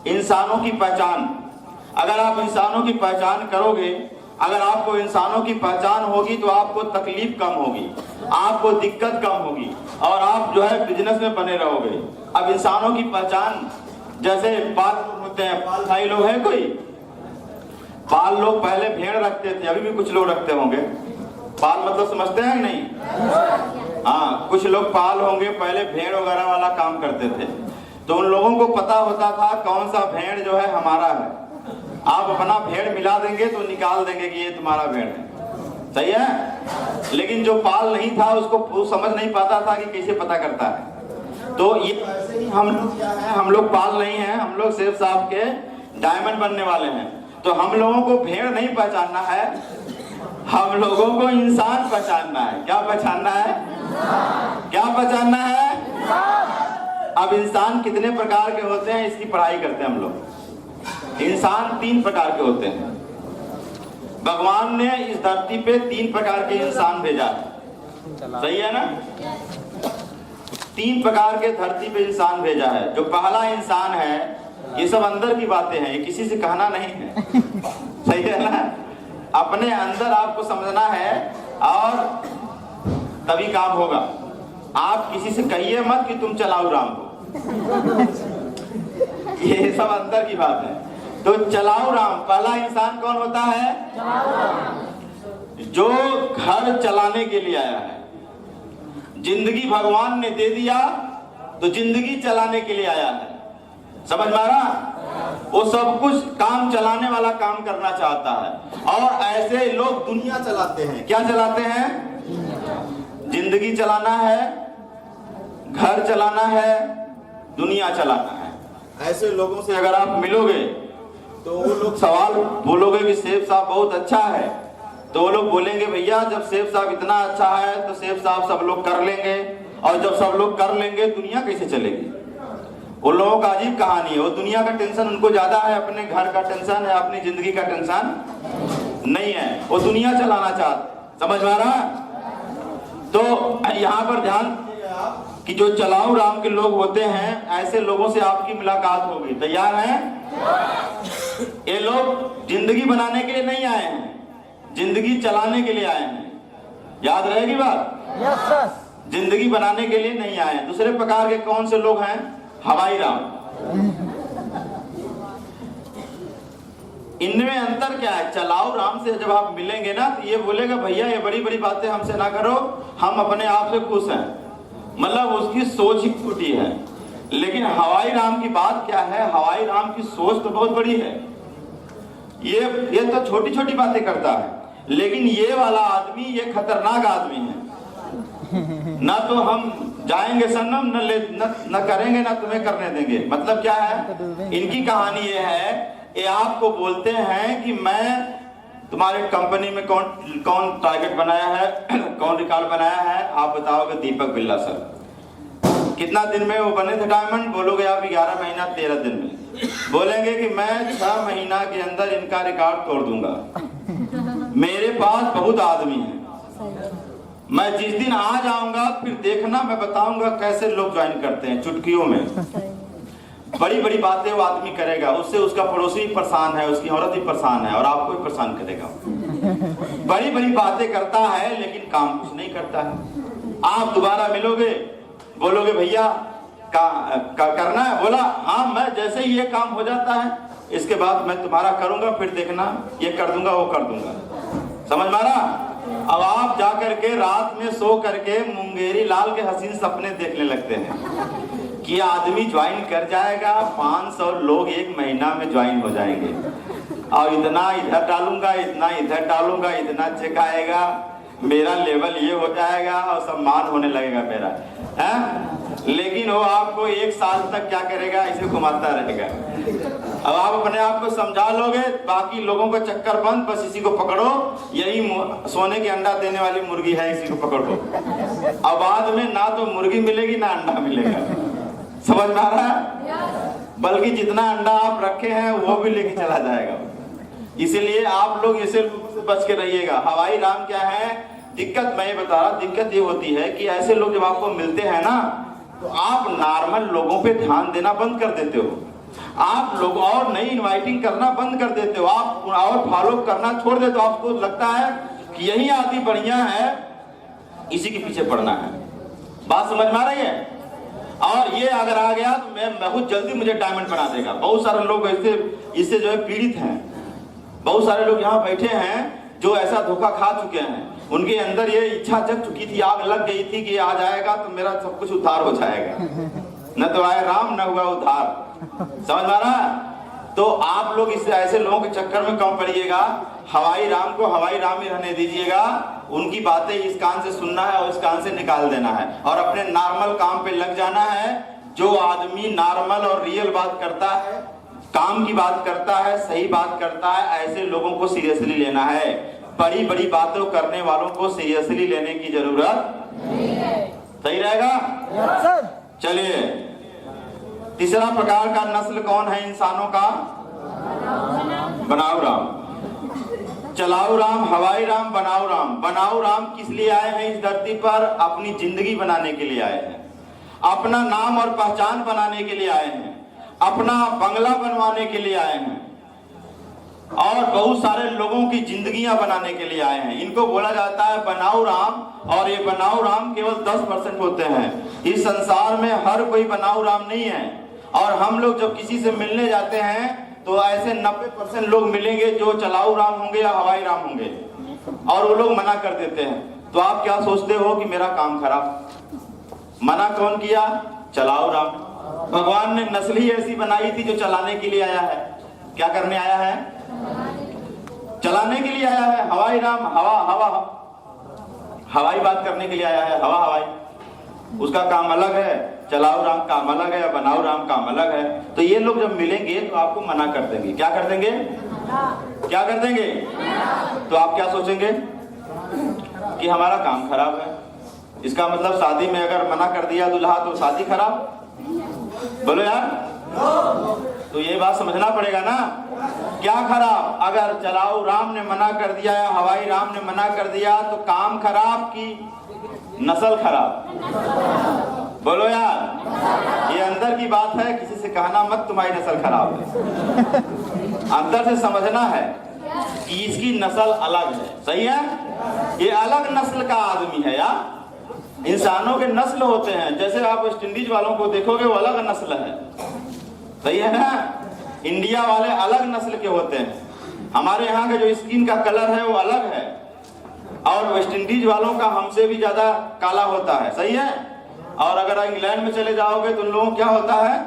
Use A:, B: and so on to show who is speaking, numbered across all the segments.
A: इंसानों की पहचान। अगर आप इंसानों की पहचान करोगे, अगर आपको इंसानों की पहचान होगी तो आपको तकलीफ कम होगी, आपको दिक्कत कम होगी और आप जो है बिजनेस में बने रहोगे। अब इंसानों की पहचान, जैसे पाल होते हैं, पाल भाई लोग हैं कोई? पाल लोग पहले भेड़ रखते थे, अभी भी कुछ लोग रखते होंगे। पाल मतलब समझते हैं नहीं? हाँ, कुछ लोग पाल होंगे, पहले भेड़ वगैरह वाला काम करते थे। तो उन लोगों को पता होता था कौन सा भेड़ जो है हमारा है। आप अपना भेड़ मिला देंगे तो निकाल देंगे कि ये तुम्हारा भेड़ है, सही है। लेकिन जो पाल नहीं था उसको समझ नहीं पाता था कि कैसे पता करता है। तो ये हम लोग क्या है, हम लोग पाल नहीं है, हम लोग शेख साहब के डायमंड बनने वाले हैं। तो हम लोगों को भेड़ नहीं पहचानना है, हम लोगों को इंसान पहचानना है। क्या पहचानना है? क्या पहचानना है? अब इंसान कितने प्रकार के होते हैं इसकी पढ़ाई करते हैं हम लोग। इंसान 3 प्रकार के होते हैं। भगवान ने इस धरती पे 3 प्रकार के इंसान भेजा है, सही है ना? 3 प्रकार के धरती पे इंसान भेजा है। जो पहला इंसान है, ये सब अंदर की बातें हैं, ये किसी से कहना नहीं है, सही है ना? अपने अंदर आपको समझना है और तभी काम होगा। आप किसी से कहिए मत कि तुम चलाओ राम को, ये सब अंदर की बात है। तो चलाओ राम, पहला इंसान कौन होता है? जो घर चलाने के लिए आया है। जिंदगी भगवान ने दे दिया तो जिंदगी चलाने के लिए आया है, समझ में आ रहा? वो सब कुछ काम चलाने वाला काम करना चाहता है। और ऐसे लोग दुनिया चलाते हैं। क्या चलाते हैं? जिंदगी चलाना है, घर चलाना है, दुनिया चलाना है। ऐसे लोगों से अगर आप मिलोगे तो वो लोग सवाल बोलोगे कि सेठ साहब बहुत अच्छा है, तो वो लोग बोलेंगे भैया जब सेठ साहब इतना अच्छा है तो सेठ साहब सब लोग कर लेंगे, और जब सब लोग कर लेंगे दुनिया कैसे चलेगी? उन लोगों का अजीब कहानी है। वो दुनिया का टेंशन उनको ज्यादा है, अपने घर का टेंशन है, अपनी जिंदगी का टेंशन नहीं है। वो दुनिया चलाना चाहते, समझ में आ रहा है? तो यहाँ पर ध्यान कि जो चलाऊ राम के लोग होते हैं, ऐसे लोगों से आपकी मुलाकात होगी। तैयार हैं? ये लोग जिंदगी बनाने के लिए नहीं आए हैं, जिंदगी चलाने के लिए आए हैं। याद रहेगी बात?
B: Yes sir.
A: जिंदगी बनाने के लिए नहीं आए हैं। दूसरे प्रकार के कौन से लोग हैं? हवाई राम। इनमें अंतर क्या है? चलाऊ राम से जब आप मिलेंगे ना तो ये बोलेगा भैया ये बड़ी बड़ी बातें हमसे ना करो, हम अपने आप से खुश हैं, मतलब उसकी सोच ही छोटी है। लेकिन हवाई राम की बात क्या है? हवाई राम की सोच तो बहुत बड़ी है। ये तो छोटी छोटी बातें करता है, लेकिन ये वाला आदमी ये खतरनाक आदमी है। ना तो हम जाएंगे सनम, न करेंगे, ना तुम्हें करने देंगे। मतलब क्या है? इनकी कहानी ये है, ये आपको बोलते हैं कि मैं तुम्हारे कंपनी में कौन टारगेट बनाया है, कौन रिकॉर्ड बनाया है? आप बताओगे दीपक बिल्ला सर। कितना दिन में वो बने थे डायमंड? बोलोगे आप 11 महीना 13 दिन में। बोलेंगे कि मैं 6 महीना के अंदर इनका रिकॉर्ड तोड़ दूंगा। मेरे पास बहुत आदमी है, मैं जिस दिन आ जाऊंगा फिर देखना, मैं बताऊंगा कैसे लोग ज्वाइन करते हैं चुटकियों में। बड़ी बड़ी बातें वो आदमी करेगा, उससे उसका पड़ोसी भी परेशान है, उसकी औरत भी परेशान है और आपको भी परेशान करेगा। बड़ी बड़ी बातें करता है लेकिन काम कुछ नहीं करता है। आप दोबारा मिलोगे, बोलोगे भैया करना है? बोला हाँ, मैं जैसे ही ये काम हो जाता है इसके बाद मैं तुम्हारा करूंगा, फिर देखना ये कर दूंगा वो कर दूंगा। समझ में आ रहा? अब आप जा करके रात में सो करके मुंगेरी लाल के हसीन सपने देखने लगते हैं कि आदमी ज्वाइन कर जाएगा, 500 लोग 1 महीना में ज्वाइन हो जाएंगे, और इतना इधर डालूंगा, इतना इधर डालूंगा, इतना चेक आएगा, मेरा लेवल ये हो जाएगा और सम्मान होने लगेगा मेरा है। लेकिन वो आपको 1 साल तक क्या करेगा? ऐसे घुमाता रहेगा। अब आप अपने आप को समझा लोगे, बाकी लोगों का चक्कर बंद, बस इसी को पकड़ो, यही सोने के अंडा देने वाली मुर्गी है, इसी को पकड़ो। अब बाद में ना तो मुर्गी मिलेगी ना अंडा मिलेगा। समझ में आ रहा है? बल्कि जितना अंडा आप रखे हैं वो भी लेके चला जाएगा। इसीलिए आप लोग ऐसे लोगों से बच के रहिएगा। हवाई राम क्या है? दिक्कत मैं ये बता रहा, दिक्कत ये होती है कि ऐसे लोग जब आपको मिलते हैं ना तो आप नॉर्मल लोगों पे ध्यान देना बंद कर देते हो। आप लोग और नई इनवाइटिंग करना बंद कर देते हो, आप और फॉलो करना छोड़ देते हो। आपको लगता है कि यही आदमी बढ़िया है, इसी के पीछे पड़ना है। बात समझ में आ रही है? और ये अगर आ गया तो मैं बहुत जल्दी मुझे डायमंड बना देगा। बहुत सारे लोग इससे जो है पीड़ित हैं। बहुत सारे लोग यहाँ बैठे हैं जो ऐसा धोखा खा चुके हैं। उनके अंदर ये इच्छा जग चुकी थी, आग लग गई थी कि आ जाएगा तो मेरा सब कुछ उद्धार हो जाएगा। न तो आए राम न हुआ उद्धार। समझ में आ रहा? तो आप लोग इससे ऐसे लोगों के चक्कर में कम पड़िएगा। हवाई राम को हवाई राम ही रहने दीजिएगा। उनकी बातें इस कान से सुनना है और इस कान से निकाल देना है और अपने नॉर्मल काम पे लग जाना है। जो आदमी नॉर्मल और रियल बात करता है, काम की बात करता है, सही बात करता है, ऐसे लोगों को सीरियसली लेना है। बड़ी बड़ी बातों करने वालों को सीरियसली लेने की जरूरत नहीं है। सही रहेगा? चलिए, तीसरा प्रकार का नस्ल कौन है इंसानों का? बनाऊ राम, चलाऊ राम, हवाई राम, बनाऊ राम। बनाऊ राम किस लिए आए हैं इस धरती पर? अपनी जिंदगी बनाने के लिए आए हैं, अपना नाम और पहचान बनाने के लिए आए हैं, अपना बंगला बनवाने के लिए आए हैं और बहुत सारे लोगों की जिंदगियां बनाने के लिए आए हैं। इनको बोला जाता है बनाऊ राम। और ये बनाऊ राम केवल 10% होते हैं। इस संसार में हर कोई बनाऊ राम नहीं है। और हम लोग जब किसी से मिलने जाते हैं तो ऐसे 90% लोग मिलेंगे जो चलाऊ राम होंगे या हवाई राम होंगे और वो लोग मना कर देते हैं। तो आप क्या सोचते हो कि मेरा काम खराब? मना कौन किया? चलाऊ राम। भगवान ने नस्ल ही ऐसी बनाई थी जो चलाने के लिए आया है। क्या करने आया है? चलाने के लिए आया है। हवाई राम हवा हवा हवाई बात करने के लिए आया है। हवा हवाई उसका काम अलग है, चलाऊ राम काम अलग है, बनाऊ राम काम अलग है। तो ये लोग जब मिलेंगे तो आपको मना कर देंगे। क्या कर देंगे? क्या कर देंगे? तो आप क्या सोचेंगे कि हमारा काम खराब है। इसका मतलब शादी में अगर मना कर दिया दूल्हा तो शादी खराब? बोलो यार। तो ये बात समझना पड़ेगा ना। क्या खराब? अगर चलाऊ राम ने मना कर दिया या हवाई राम ने मना कर दिया तो काम खराब की नस्ल खराब? बोलो यार। ये अंदर की बात है, किसी से कहना मत तुम्हारी नस्ल खराब है। अंदर से समझना है कि इसकी नस्ल अलग है। सही है? ये अलग नस्ल का आदमी है यार। इंसानों के नस्ल होते हैं। जैसे आप वेस्ट इंडीज वालों को देखोगे वो अलग नस्ल है। सही है ना? इंडिया वाले अलग नस्ल के होते हैं। हमारे यहाँ का जो स्किन का कलर है वो अलग है और वेस्ट इंडीज वालों का हमसे भी ज्यादा काला होता है। सही है? और अगर इंग्लैंड में चले जाओगे तो उन लोगों क्या होता है?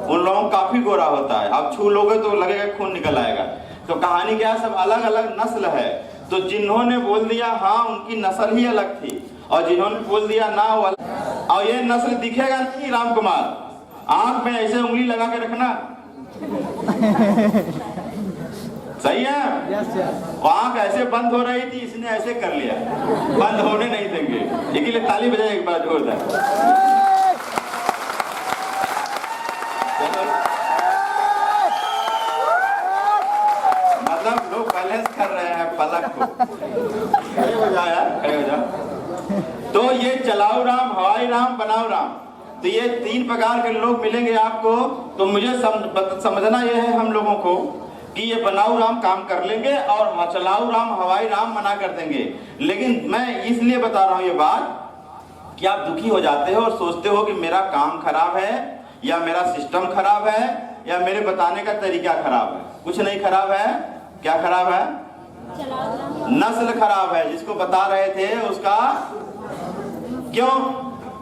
A: उन लोगों काफी गोरा होता है। आप छू लोगे तो लगेगा खून निकल आएगा। तो कहानी क्या है? सब अलग अलग नस्ल है। तो जिन्होंने बोल दिया हाँ उनकी नस्ल ही अलग थी और जिन्होंने बोल दिया ना वो अलग। और ये नस्ल दिखेगा नहीं राम कुमार। आंख में ऐसे उंगली लगा के रखना। सही है? वो आंख ऐसे बंद हो रही थी, इसने ऐसे कर लिया। बंद होने नहीं देंगे। इसके लिए ताली बजाए एक बार जोरदार। मतलब लोग बैलेंस कर रहे हैं पलक को। खड़े हो जाओ यार, खड़े हो जाओ। तो ये चलाऊ राम, हवाई राम, बनाऊ राम, तो ये 3 प्रकार के लोग मिलेंगे आपको। तो मुझे समझना ये है हम लोगों को कि ये बनाऊ राम काम कर लेंगे और चलाऊ राम, हवाई राम मना कर देंगे। लेकिन मैं इसलिए बता रहा हूँ ये बात कि आप दुखी हो जाते हो और सोचते हो कि मेरा काम खराब है या मेरा सिस्टम खराब है या मेरे बताने का तरीका खराब है। कुछ नहीं खराब है। क्या खराब है? नस्ल खराब है। जिसको बता रहे थे उसका क्यों?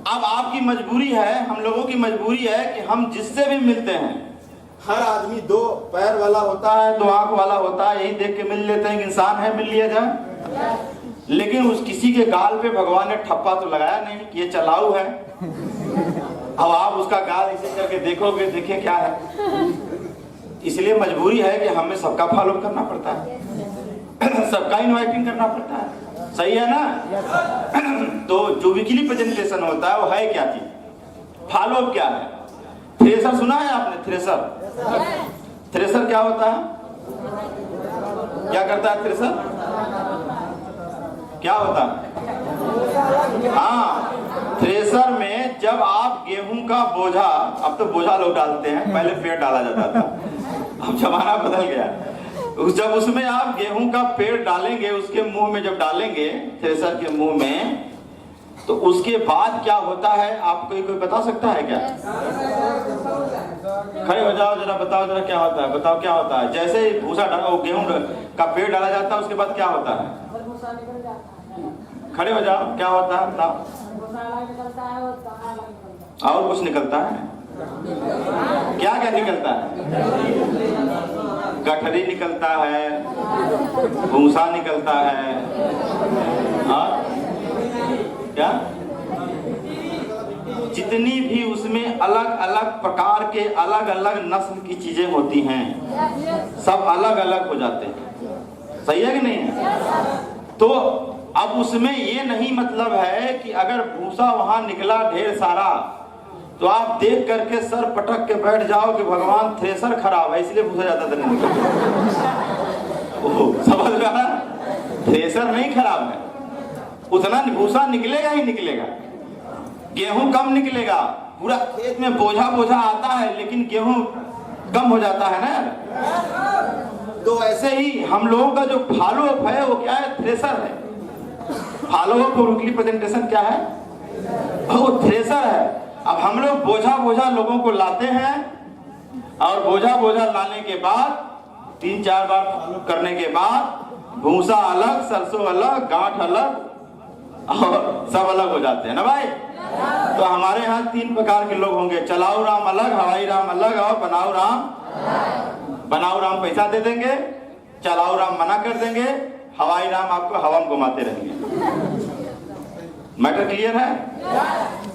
A: अब आपकी मजबूरी है, हम लोगों की मजबूरी है कि हम जिससे भी मिलते हैं, हर आदमी 2 पैर वाला होता है, 2 आंख वाला होता है, यही देख के मिल लेते हैं कि इंसान है, मिल लिया जाए। लेकिन उस किसी के गाल पे भगवान ने ठप्पा तो लगाया नहीं कि ये चलाऊ है। अब आप उसका गाल इसे करके देखोगे, देखे क्या है। इसलिए मजबूरी है कि हमें सबका फॉलो करना पड़ता है, सबका इनवाइटिंग करना पड़ता है। सही है ना? तो जो वीकली प्रेजेंटेशन होता है वो है क्या चीज? फॉलो अप क्या है? थ्रेसर सुना है आपने? थ्रेसर। थ्रेसर क्या होता है? क्या करता है थ्रेसर? क्या होता है? हाँ, थ्रेसर में जब आप गेहूं का बोझा, अब तो बोझा लोग डालते हैं, पहले पेड़ डाला जाता था, अब जमाना बदल गया। जब उसमें आप गेहूं का पेड़ डालेंगे, उसके मुंह में जब डालेंगे, थ्रेसर के मुंह में, तो उसके बाद क्या होता है आपको कोई बता सकता है क्या? खड़े हो जाओ जरा, बताओ जरा क्या होता है, बताओ क्या होता है। जैसे ही भूसा गेहूं का पेड़ डाला जाता है, उसके बाद क्या होता है? खड़े हो जाओ, क्या होता है बताओ। और कुछ निकलता है? क्या क्या निकलता है? गठरी निकलता है, भूसा निकलता है, और क्या, जितनी भी उसमें अलग अलग प्रकार के अलग अलग नस्ल की चीजें होती हैं, सब अलग अलग हो जाते हैं। सही है कि नहीं है? तो अब उसमें ये नहीं मतलब है कि अगर भूसा वहां निकला ढेर सारा तो आप देख करके सर पटक के बैठ जाओ कि भगवान थ्रेसर खराब है इसलिए भूसा ज्यादा नहीं निकलता। समझ रहा? थ्रेसर नहीं खराब है, उतना भूसा निकलेगा ही निकलेगा, गेहूं कम निकलेगा, पूरा खेत में बोझा बोझा आता है लेकिन गेहूं कम हो जाता है ना। तो ऐसे ही हम लोगों का जो फॉलो अप है वो क्या है? थ्रेसर है। फॉलो अप और उनकी प्रेजेंटेशन क्या है? वो थ्रेसर है। अब हम लोग बोझा बोझा लोगों को लाते हैं और बोझा बोझा लाने के बाद 3-4 बार फॉलो करने के बाद भूसा अलग, सरसों अलग, गांठ अलग और सब अलग हो जाते हैं ना भाई। तो हमारे यहाँ 3 प्रकार के लोग होंगे, चलाऊ राम अलग, हवाई राम अलग और बनाऊ राम। बनाऊ राम पैसा दे देंगे, चलाऊ राम मना कर देंगे, हवाई राम आपको हवा में घुमाते रहेंगे। मैटर क्लियर है?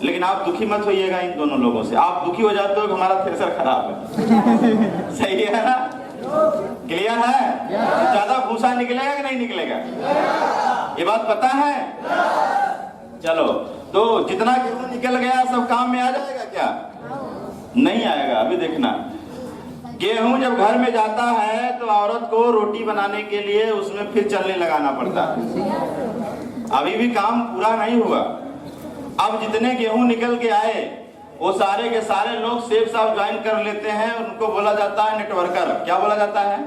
A: लेकिन आप दुखी मत होइएगा इन दोनों लोगों से। आप दुखी हो जाते हो कि हमारा थ्रेसर खराब है। सही है ना? क्लियर है? ज्यादा भूसा निकलेगा कि नहीं निकलेगा? ये बात पता है? चलो, तो जितना गेहूं निकल गया सब काम में आ जाएगा क्या? नहीं आएगा। अभी देखना, गेहूं जब घर में जाता है तो औरत को रोटी बनाने के लिए उसमें फिर चलने लगाना पड़ता है। अभी भी काम पूरा नहीं हुआ। अब जितने गेहूं निकल के आए वो सारे के सारे लोग सेफ साहब ज्वाइन कर लेते हैं। उनको बोला जाता है नेटवर्कर। क्या बोला जाता है?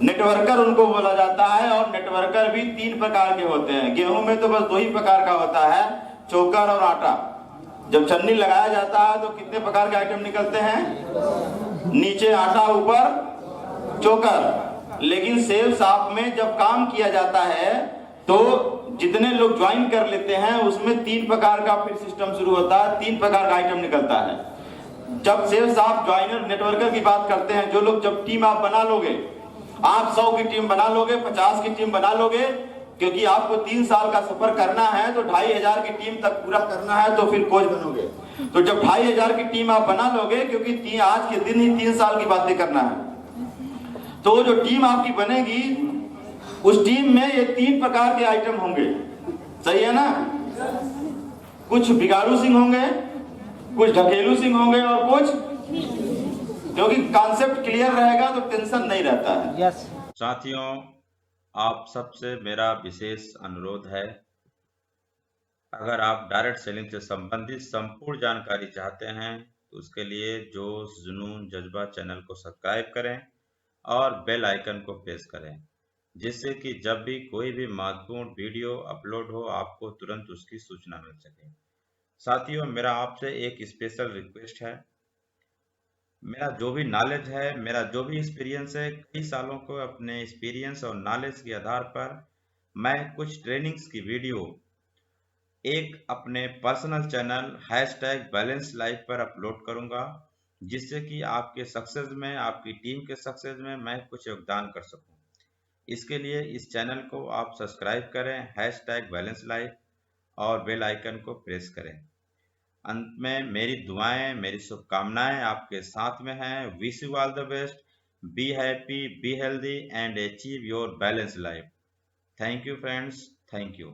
A: नेटवर्कर उनको बोला जाता है। और नेटवर्कर भी 3 प्रकार के होते हैं। गेहूं में तो बस 2 ही प्रकार का होता है, चोकर और आटा। जब छन्नी लगाया जाता है तो कितने प्रकार के आइटम निकलते हैं? नीचे आटा, ऊपर चोकर। लेकिन सेव साफ में जब काम किया जाता है तो जितने लोग ज्वाइन कर लेते हैं उसमें 3 प्रकार का फिर सिस्टम शुरू होता है, 3 प्रकार का आइटम निकलता है। जब सेल्स आप ज्वाइनर नेटवर्कर की बात करते हैं, जो लोग जब टीम आप बना लोगे, आप 100 की टीम बना लोगे, 50 की टीम बना लोगे, क्योंकि आपको 3 साल का सफर करना है तो 2500 की टीम तक पूरा करना है तो फिर कोच बनोगे। तो जब 2500 की टीम आप बना लोगे, क्योंकि आज के दिन ही 3 साल की बातें करना है, तो जो टीम आपकी बनेगी उस टीम में ये 3 प्रकार के आइटम होंगे। सही है ना? कुछ बिगाड़ू सिंह होंगे, कुछ ढकेलू सिंह होंगे और कुछ, क्योंकि कॉन्सेप्ट क्लियर रहेगा तो टेंशन नहीं रहता है।
B: यस
C: साथियों, आप सबसे मेरा विशेष अनुरोध है, अगर आप डायरेक्ट सेलिंग से संबंधित संपूर्ण जानकारी चाहते हैं तो उसके लिए जोश जुनून जज्बा चैनल को सब्सक्राइब करें और बेल आइकन को प्रेस करें, जिससे कि जब भी कोई भी महत्वपूर्ण वीडियो अपलोड हो आपको तुरंत उसकी सूचना मिल सके। साथियों, मेरा आपसे एक स्पेशल रिक्वेस्ट है। मेरा जो भी नॉलेज है, मेरा जो भी एक्सपीरियंस है, कई सालों को अपने एक्सपीरियंस और नॉलेज के आधार पर मैं कुछ ट्रेनिंग्स की वीडियो एक अपने पर्सनल चैनल #बैलेंस लाइफ पर अपलोड करूंगा, जिससे कि आपके सक्सेस में, आपकी टीम के सक्सेस में मैं कुछ योगदान कर सकूं। इसके लिए इस चैनल को आप सब्सक्राइब करें #बैलेंस लाइफ और बेल आइकन को प्रेस करें। अंत में मेरी दुआएं, मेरी शुभकामनाएं आपके साथ में हैं। Wish you all the best. Be happy, be healthy and achieve your balance life. Thank you friends, thank you.